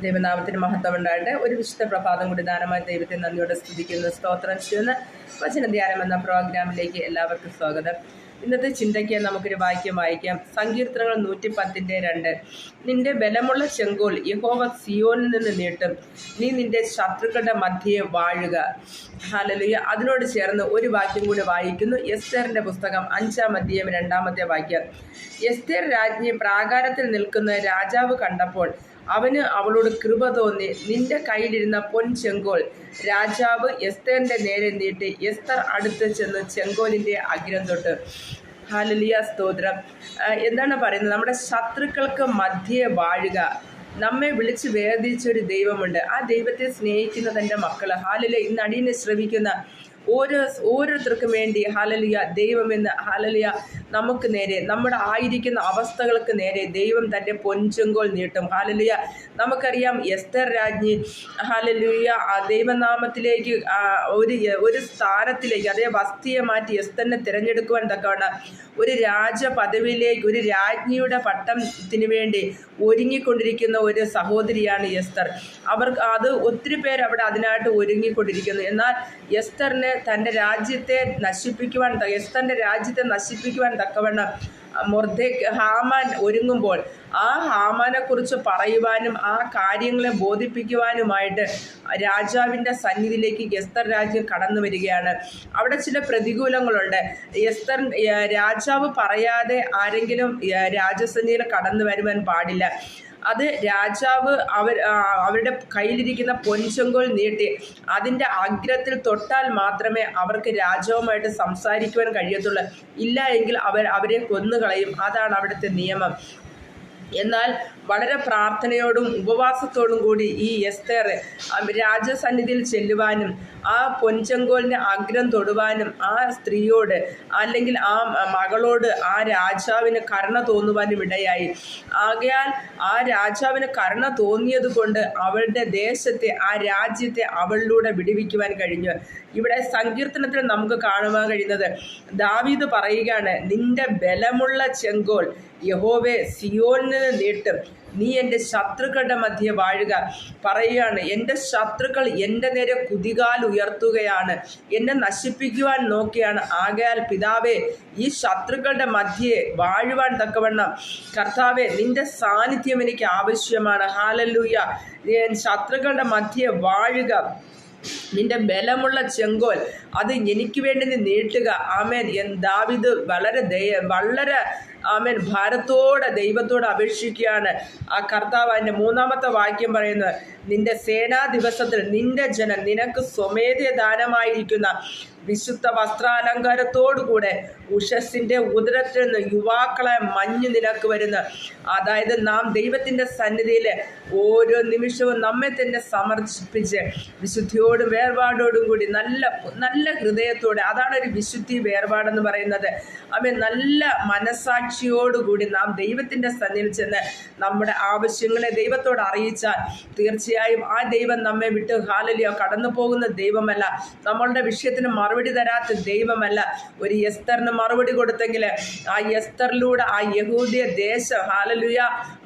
ദൈവനാമത്തിന് മഹത്വം ഉണ്ടായിട്ട് ഒരു വിശുദ്ധ പ്രഭാതം കൂടി ദാനമായി ദൈവത്തെ നന്ദിയോടെ സ്തുതിക്കുന്നു, സ്തോത്രം ചെയ്യുന്ന വചന ധ്യാനം എന്ന പ്രോഗ്രാമിലേക്ക് എല്ലാവർക്കും സ്വാഗതം. ഇന്നത്തെ ചിന്തയ്ക്ക് നമുക്കൊരു വാക്യം വായിക്കാം. സങ്കീർത്തനങ്ങൾ 110:2. നിന്റെ ബലമുള്ള ചെങ്കോൽ യഹോവ സിയോനിൽ നിന്ന് നീട്ടും, നീ നിന്റെ ശത്രുക്കളുടെ മധ്യയെ വാഴുക. ഹല്ലേലൂയ. അതിനോട് ചേർന്ന് ഒരു വാക്യം കൂടി വായിക്കുന്നു. എസ്തേറിന്റെ പുസ്തകം 5-ാം അധ്യായം 2-ാമത്തെ വാക്യം. എസ്തേർ രാജ്ഞി പ്രാകാരത്തിൽ നിൽക്കുന്ന രാജാവ് കണ്ടപ്പോൾ അവന് അവളോട് കൃപ തോന്നി. നിന്റെ കയ്യിലിരുന്ന പൊൻചെങ്കോൽ രാജാവ് എസ്തേറിന്റെ നേരെ നീട്ടി. എസ്തർ അടുത്ത് ചെന്ന് ചെങ്കോലിന്റെ അഗ്രം തൊട്ട്. ഹല്ലേലൂയ, സ്തോത്രം. എന്താണ് പറയുന്നത്? നമ്മുടെ ശത്രുക്കൾക്ക് മധ്യേ വാഴുക. നമ്മെ വിളിച്ച് വേർതിരിച്ചൊരു ദൈവമുണ്ട്. ആ ദൈവത്തെ സ്നേഹിക്കുന്ന തൻ്റെ മക്കൾ, ഹല്ലേലൂയ, ഇന്ന് അടിയനെ ശ്രമിക്കുന്ന ഓരോരുത്തർക്കും വേണ്ടി ഹല്ലേലൂയ ദൈവമെന്ന് ഹല്ലേലൂയ നമുക്ക് നേരെ, നമ്മുടെ ആയിരിക്കുന്ന അവസ്ഥകൾക്ക് നേരെ ദൈവം തൻ്റെ പൊൻചെങ്കോൽ നീട്ടും. ഹല്ലേലൂയ. നമുക്കറിയാം എസ്തർ രാജ്ഞി ഹല്ലേലൂയ ദൈവനാമത്തിലേക്ക് ഒരു സ്ഥാനത്തിലേക്ക്, അതേ വസ്തിയെ മാറ്റി എസ്തറിനെ തിരഞ്ഞെടുക്കുവാൻ തക്കവണ്ണം ഒരു രാജ പദവിയിലേക്ക്, ഒരു രാജ്ഞിയുടെ പട്ടത്തിന് വേണ്ടി ഒരുങ്ങിക്കൊണ്ടിരിക്കുന്ന ഒരു സഹോദരിയാണ് എസ്തർ. അത് ഒത്തിരി പേര് അവിടെ അതിനായിട്ട് ഒരുങ്ങിക്കൊണ്ടിരിക്കുന്നു. എന്നാൽ എസ്തറിനെ തൻ്റെ രാജ്യത്തെ നശിപ്പിക്കുവാൻ, എസ്തറിൻ്റെ രാജ്യത്തെ നശിപ്പിക്കുവാൻ തക്കവണ്ണം ഹാമാൻ ഒരുങ്ങുമ്പോൾ ആ ഹാമാനെ കുറിച്ച് പറയുവാനും ആ കാര്യങ്ങളെ ബോധിപ്പിക്കുവാനുമായിട്ട് രാജാവിൻ്റെ സന്നിധിയിലേക്ക് എസ്തർ രാജ്യം കടന്നു വരികയാണ്. അവിടെ ചില പ്രതികൂലങ്ങളുണ്ട്. രാജാവ് പറയാതെ ആരെങ്കിലും രാജസന്നിധിയിൽ കടന്നു വരുവാൻ പാടില്ല. അത് രാജാവ് അവരുടെ കയ്യിലിരിക്കുന്ന പൊൻചെങ്കോൽ നീട്ടി അതിൻ്റെ അഗ്രത്തിൽ തൊട്ടാൽ മാത്രമേ അവർക്ക് രാജാവുമായിട്ട് സംസാരിക്കുവാൻ കഴിയത്തുള്ളൂ. ഇല്ല എങ്കിൽ അവരെ കൊന്നുകളയും. അതാണ് അവിടുത്തെ നിയമം. എന്നാൽ വളരെ പ്രാർത്ഥനയോടും ഉപവാസത്തോടും കൂടി ഈ എസ്തേർ രാജസന്നിധിയിൽ ചെല്ലുവാനും ആ പൊൻചെങ്കോലിൻ്റെ അഗ്രം തൊടുവാനും ആ സ്ത്രീയോട്, അല്ലെങ്കിൽ ആ മകളോട് ആ രാജാവിന് കരുണ തോന്നുവാനും ഇടയായി. ആകയാൽ ആ രാജാവിന് കരുണ തോന്നിയത് കൊണ്ട് അവളുടെ ദേശത്തെ, ആ രാജ്യത്തെ അവളിലൂടെ വിടുവിക്കുവാൻ കഴിഞ്ഞു. ഇവിടെ സങ്കീർത്തനത്തിൽ നമുക്ക് കാണുവാൻ കഴിയുന്നത്, ദാവീദ് പറയുകയാണ്, നിന്റെ ബലമുള്ള ചെങ്കോൽ യഹോവേ സിയോനിൽ നീട്ടും, നീ എൻ്റെ ശത്രുക്കളുടെ മധ്യേ വാഴുക. പറയുകയാണ്, എൻ്റെ ശത്രുക്കൾ എൻ്റെ നേരെ കുതികാൽ ഉയർത്തുകയാണ്, എന്നെ നശിപ്പിക്കുവാൻ നോക്കിയാണ്. ആകയാൽ പിതാവേ, ഈ ശത്രുക്കളുടെ മധ്യേ വാഴുവാൻ തക്കവണ്ണം കർത്താവേ നിൻ്റെ സാന്നിധ്യം എനിക്ക് ആവശ്യമാണ്. ഹല്ലേലൂയ. ശത്രുക്കളുടെ മധ്യേ വാഴുക. നിന്റെ ബലമുള്ള ചെങ്കോൽ അത് എനിക്ക് വേണ്ടി നീ നീട്ടുക. ആമേൻ. ദാവീദ് വളരെ ആമേൻ ഭാരത്തോടെ ദൈവത്തോട് അപേക്ഷിക്കുകയാണ്. ആ കർത്താവ് അതിൻ്റെ 3-ാമത്തെ വാക്യം പറയുന്നത്, നിന്റെ സേനാ ദിവസത്തിൽ നിന്റെ ജനം നിനക്ക് സ്വമേധയ ദാനമായിരിക്കുന്ന വിശുദ്ധ വസ്ത്രാലങ്കാരത്തോടുകൂടെ ഉഷസ്സിൻ്റെ ഉദരത്തിൽ നിന്ന് യുവാക്കളെ മഞ്ഞ് നിനക്ക് വരുന്ന. അതായത് നാം ദൈവത്തിൻ്റെ സന്നിധിയിൽ ഓരോ നിമിഷവും നമ്മെ തന്നെ സമർപ്പിച്ച് വിശുദ്ധിയോടും വേർപാടോടും കൂടി നല്ല ഹൃദയത്തോടെ, അതാണ് ഒരു വിശുദ്ധി വേർപാടെന്ന് പറയുന്നത്. നല്ല മനസാക്ഷിയോടുകൂടി നാം ദൈവത്തിൻ്റെ സന്നിധിയിൽ ചെന്ന് നമ്മുടെ ആവശ്യങ്ങളെ ദൈവത്തോട് അറിയിച്ചാൽ തീർച്ചയായും ആ ദൈവം നമ്മെ വിട്ട് ഹല്ലേലൂയ കടന്നു പോകുന്ന ദൈവമല്ല. നമ്മളുടെ വിഷയത്തിന് മറുപടി തരാത്ത ദൈവമല്ല. ഒരു എസ്തറിന് മറുപടി കൊടുത്തെങ്കിൽ ആ എസ്തറിലൂടെ ആ യഹൂദിയ ദേശം ഹല്ലേലൂയ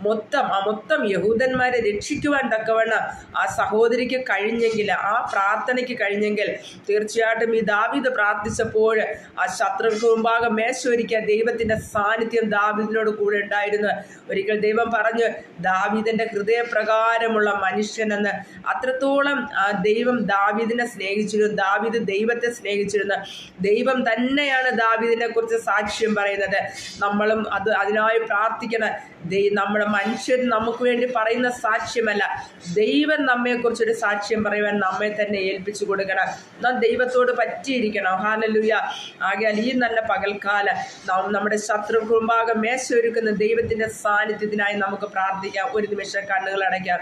മൊത്തം യഹൂദന്മാരെ രക്ഷിക്കുവാൻ തക്കവണ്ണം ആ സഹോദരിക്ക് കഴിഞ്ഞെങ്കിൽ, ആ പ്രാർത്ഥനയ്ക്ക് കഴിഞ്ഞെങ്കിൽ, തീർച്ചയായിട്ടും ഈ ദാവീദ് പ്രാർത്ഥിച്ചപ്പോൾ ആ ശത്രുക്കൾക്ക് മുമ്പാകെ മേശൊരുക്കിയ ദൈവത്തിൻ്റെ സാന്നിധ്യം ദാവീദിനോട് കൂടെ ഉണ്ടായിരുന്നു. ഒരിക്കൽ ദൈവം പറഞ്ഞു, ദാവീദിൻ്റെ ഹൃദയപ്രകാരമുള്ള മനുഷ്യനെന്ന്. അത്രത്തോളം ദൈവം ദാവീദിനെ സ്നേഹിച്ചിരുന്നു. ദാവീദ് ദൈവത്തെ സ്നേഹിച്ചിരുന്നു. ദൈവം തന്നെയാണ് ദാവീദിനെ കുറിച്ച് സാക്ഷ്യം പറയുന്നത്. നമ്മളും അതിനായി പ്രാർത്ഥിക്കണം. നമ്മുടെ മനുഷ്യർ നമുക്ക് വേണ്ടി പറയുന്ന സാക്ഷ്യമല്ല, ദൈവം നമ്മെക്കുറിച്ചൊരു സാക്ഷ്യം പറയുവാൻ നമ്മെ തന്നെ ഏൽപ്പിച്ചു കൊടുക്കണം. നാം ദൈവത്തോട് പറ്റിയിരിക്കണം. ഹല്ലേലൂയ. ആകയാൽ ഈ നല്ല പകൽക്കാലം നമ്മുടെ ശത്രുക്കൾ മുമ്പാകെ മേശൊരുക്കുന്ന ദൈവത്തിൻ്റെ സാന്നിധ്യത്തിനായി നമുക്ക് പ്രാർത്ഥിക്കാം. ഒരു നിമിഷം കണ്ണുകൾ അടയ്ക്കാം.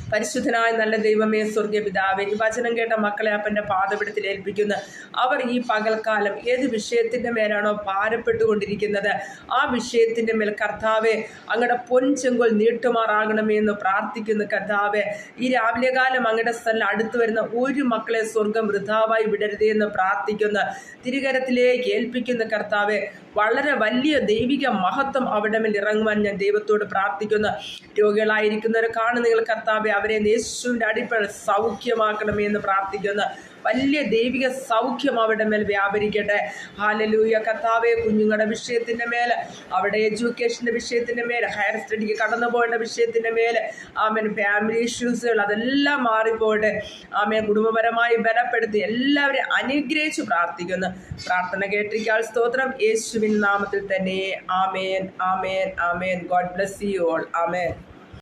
പരിശുദ്ധനായ നല്ല ദൈവമേ, സ്വർഗീയ പിതാവേ, ഈ വചനം കേട്ട മക്കളെ അപ്പൻ്റെ പാദപീഠത്തിൽ ഏൽപ്പിക്കുന്നു. അവർ ഈ പകൽക്കാലം ഏത് വിഷയത്തിൻ്റെ മേലാണോ ഭാരപ്പെട്ടുകൊണ്ടിരിക്കുന്നത്, ആ വിഷയത്തിൻ്റെ മേൽ കർത്താവെ അങ്ങയുടെ പൊൻചെങ്കോൽ നീട്ടുമാറാകണമേ എന്ന് പ്രാർത്ഥിക്കുന്നു. കർത്താവെ, ഈ രാവിലെ കാലം അങ്ങയുടെ സ്ഥലം അടുത്തു വരുന്ന ഒരു മക്കളെ സ്വർഗം വൃഥാവായി വിടരുതേ എന്ന് പ്രാർത്ഥിക്കുന്നു. തിരുകരത്തിലേക്ക് ഏൽപ്പിക്കുന്ന കർത്താവെ, വളരെ വലിയ ദൈവിക മഹത്വം അവരുടെ മേൽ ഇറങ്ങുവാൻ ഞാൻ ദൈവത്തോട് പ്രാർത്ഥിക്കുന്നു. രോഗികളായിരിക്കുന്നവരെ കാണുന്ന നിങ്ങൾ കർത്താവെ, അവരെ യേശുവിൻ്റെ അടിപ്പട സൗഖ്യമാക്കണമേ എന്ന് പ്രാർത്ഥിക്കുന്നു. വലിയ ദൈവിക സൗഖ്യം അവരുടെ മേൽ വ്യാപരിക്കട്ടെ. ഹല്ലേലൂയ. കർത്താവെ, കുഞ്ഞുങ്ങളുടെ വിഷയത്തിൻ്റെ മേൽ, അവരുടെ എഡ്യൂക്കേഷൻ്റെ വിഷയത്തിൻ്റെ മേൽ, ഹയർ സ്റ്റഡിക്ക് കടന്നു പോകേണ്ട വിഷയത്തിൻ്റെ മേൽ, ആമേൻ, ഫാമിലി ഇഷ്യൂസുകൾ അതെല്ലാം മാറിപ്പോട്ടെ. ആമേൻ, കുടുംബപരമായി ബലപ്പെടുത്തി എല്ലാവരെയും അനുഗ്രഹിച്ച് പ്രാർത്ഥിക്കുന്നു. പ്രാർത്ഥന കേട്ടിരിക്കാൻ സ്തോത്രം, യേശുവിൻ നാമത്തിൽ തന്നെ. ആമേൻ, ആമേൻ, ആമേൻ. God bless you all. Amen.